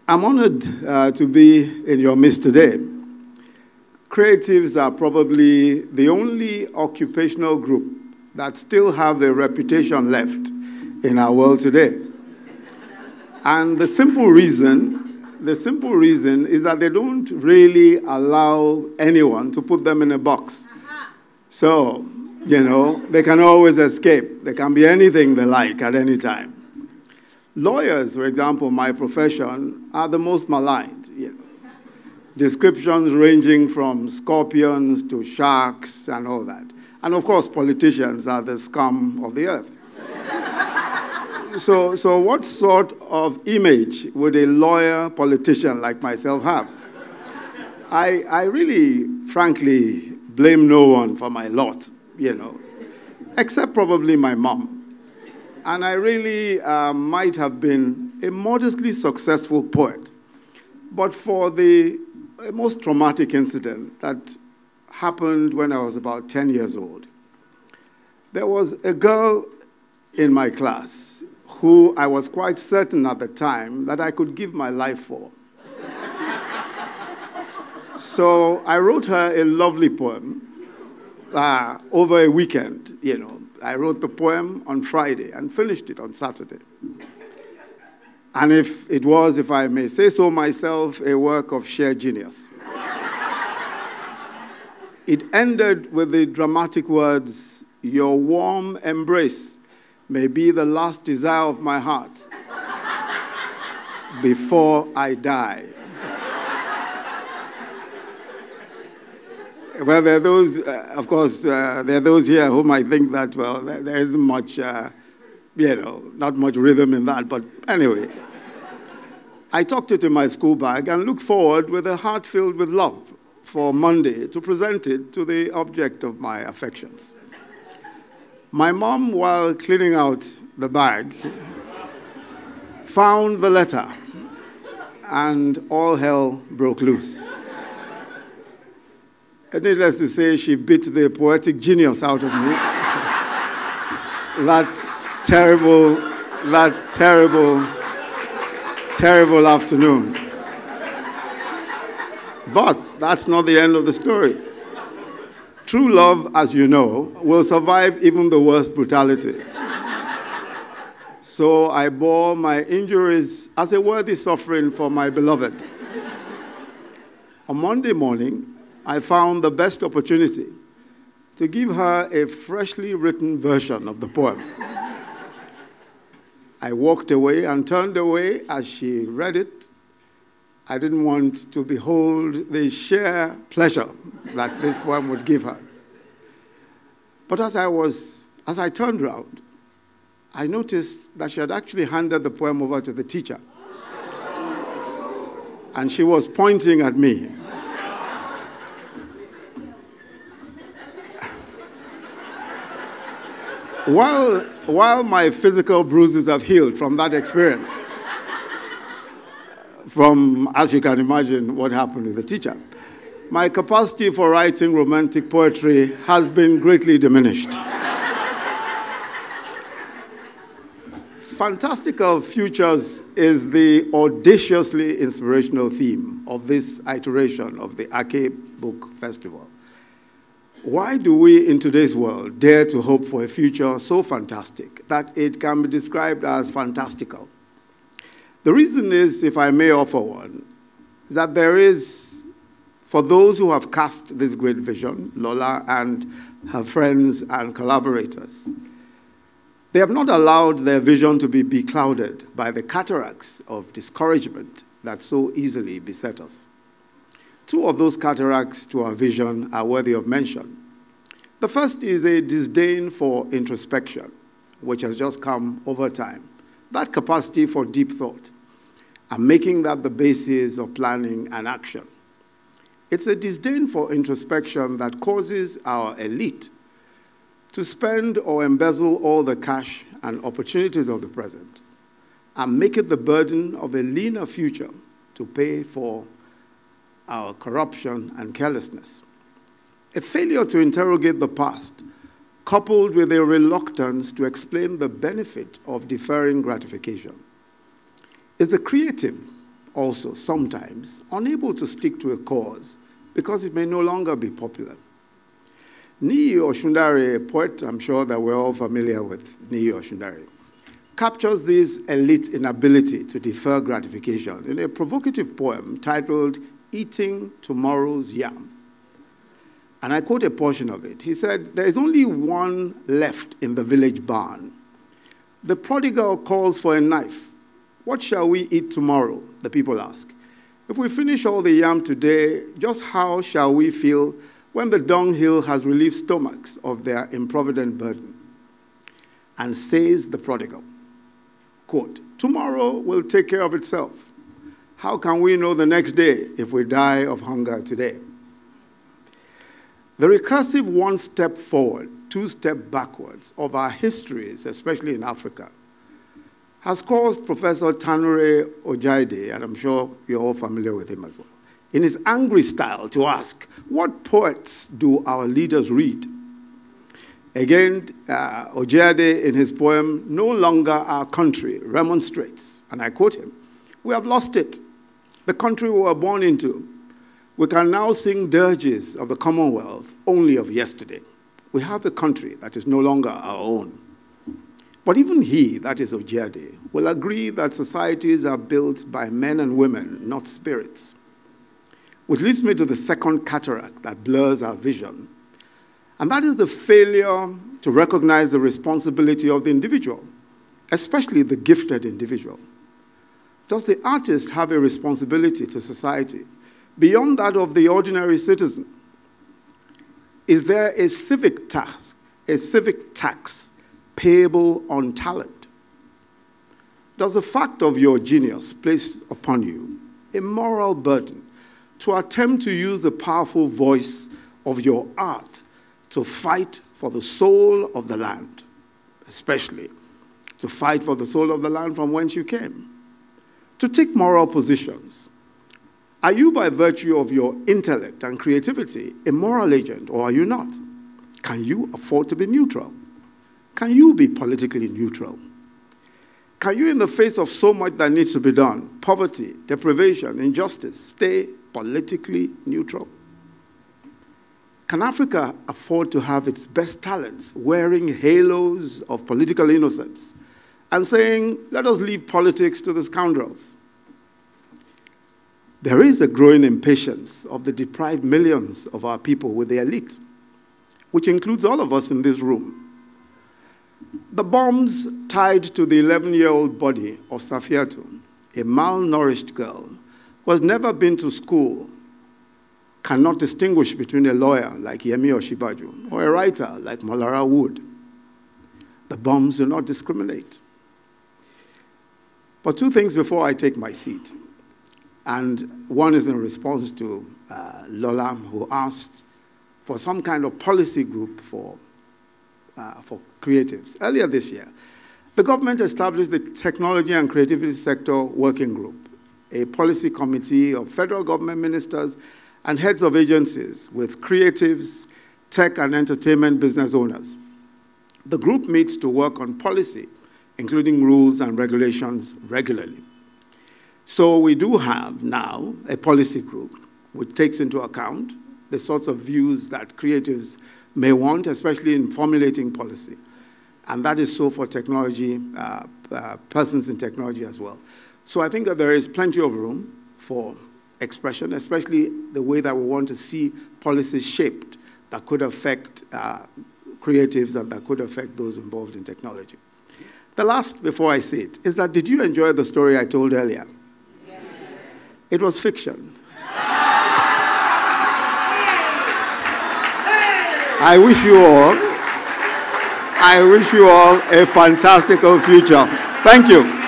I'm honored to be in your midst today. Creatives are probably the only occupational group that still have a reputation left in our world today. And the simple reason is that they don't really allow anyone to put them in a box. So, they can always escape. They can be anything they like at any time. Lawyers, for example, my profession, are the most maligned. Descriptions ranging from scorpions to sharks and all that. And of course, politicians are the scum of the earth. So what sort of image would a lawyer politician like myself have? I really, frankly, blame no one for my lot, except probably my mom. And I really might have been a modestly successful poet, but for the most traumatic incident that happened when I was about 10 years old. There was a girl in my class who I was quite certain at the time that I could give my life for. So I wrote her a lovely poem over a weekend, I wrote the poem on Friday and finished it on Saturday. And if it was, if I may say so myself, a work of sheer genius. It ended with the dramatic words, "Your warm embrace may be the last desire of my heart before I die." Well, there are those, of course, there are those here who might think that, well, there isn't much, not much rhythm in that. But anyway, I tucked it in my school bag and looked forward with a heart filled with love for Monday to present it to the object of my affections. My mom, while cleaning out the bag, found the letter, and all hell broke loose. Needless to say, she bit the poetic genius out of me. That terrible afternoon. But that's not the end of the story. True love, as you know, will survive even the worst brutality. So I bore my injuries as a worthy suffering for my beloved. On Monday morning, I found the best opportunity to give her a freshly written version of the poem. I walked away and turned away as she read it. I didn't want to behold the sheer pleasure that this poem would give her. But as I turned around, I noticed that she had actually handed the poem over to the teacher. And she was pointing at me. While my physical bruises have healed from that experience, from, as you can imagine, what happened with the teacher, my capacity for writing romantic poetry has been greatly diminished. Fantastical Futures is the audaciously inspirational theme of this iteration of the Ake Book Festival. Why do we, in today's world, dare to hope for a future so fantastic that it can be described as fantastical? The reason is, if I may offer one, that there is, for those who have cast this great vision, Lola and her friends and collaborators, they have not allowed their vision to be beclouded by the cataracts of discouragement that so easily beset us. Two of those cataracts to our vision are worthy of mention. The first is a disdain for introspection, which has just come over time. That capacity for deep thought, and making that the basis of planning and action. It's a disdain for introspection that causes our elite to spend or embezzle all the cash and opportunities of the present, and make it the burden of a leaner future to pay for our corruption and carelessness. A failure to interrogate the past, coupled with a reluctance to explain the benefit of deferring gratification, is the creative also sometimes unable to stick to a cause because it may no longer be popular. Niyi Oshundare, a poet I'm sure that we're all familiar with, Niyi Oshundare, captures this elite inability to defer gratification in a provocative poem titled Eating Tomorrow's Yam. And I quote a portion of it. He said, "There is only one left in the village barn. The prodigal calls for a knife. What shall we eat tomorrow?" the people ask. "If we finish all the yam today, just how shall we feel when the dunghill has relieved stomachs of their improvident burden?" And says the prodigal, quote, "Tomorrow will take care of itself. How can we know the next day if we die of hunger today?" The recursive one step forward, two step backwards of our histories, especially in Africa, has caused Professor Tanure Ojaide, and I'm sure you're all familiar with him as well, in his angry style to ask, what poets do our leaders read? Again, Ojaide in his poem, "No Longer Our Country," remonstrates, and I quote him, "We have lost it, the country we were born into. We can now sing dirges of the Commonwealth only of yesterday. We have a country that is no longer our own." But even he, that is Ojaide, will agree that societies are built by men and women, not spirits. Which leads me to the second cataract that blurs our vision, and that is the failure to recognize the responsibility of the individual, especially the gifted individual. Does the artist have a responsibility to society beyond that of the ordinary citizen? Is there a civic tax payable on talent? Does the fact of your genius place upon you a moral burden to attempt to use the powerful voice of your art to fight for the soul of the land, especially to fight for the soul of the land from whence you came, to take moral positions? Are you, by virtue of your intellect and creativity, a moral agent, or are you not? Can you afford to be neutral? Can you be politically neutral? Can you, in the face of so much that needs to be done, poverty, deprivation, injustice, stay politically neutral? Can Africa afford to have its best talents wearing halos of political innocence and saying, "Let us leave politics to the scoundrels"? There is a growing impatience of the deprived millions of our people with the elite, which includes all of us in this room. The bombs tied to the 11-year-old body of Safiatu, a malnourished girl who has never been to school, cannot distinguish between a lawyer like Yemi Osibajo or a writer like Molara Wood. The bombs do not discriminate. But two things before I take my seat. And one is in response to Lola, who asked for some kind of policy group for creatives. Earlier this year, the government established the Technology and Creativity Sector Working Group, a policy committee of federal government ministers and heads of agencies with creatives, tech and entertainment business owners. The group meets to work on policy, including rules and regulations, regularly. So we do have now a policy group which takes into account the sorts of views that creatives may want, especially in formulating policy. And that is so for technology, persons in technology as well. So I think that there is plenty of room for expression, especially the way that we want to see policies shaped that could affect creatives and that could affect those involved in technology. The last, before I say it, is that did you enjoy the story I told earlier? Yes. It was fiction. I wish you all a fantastical future. Thank you.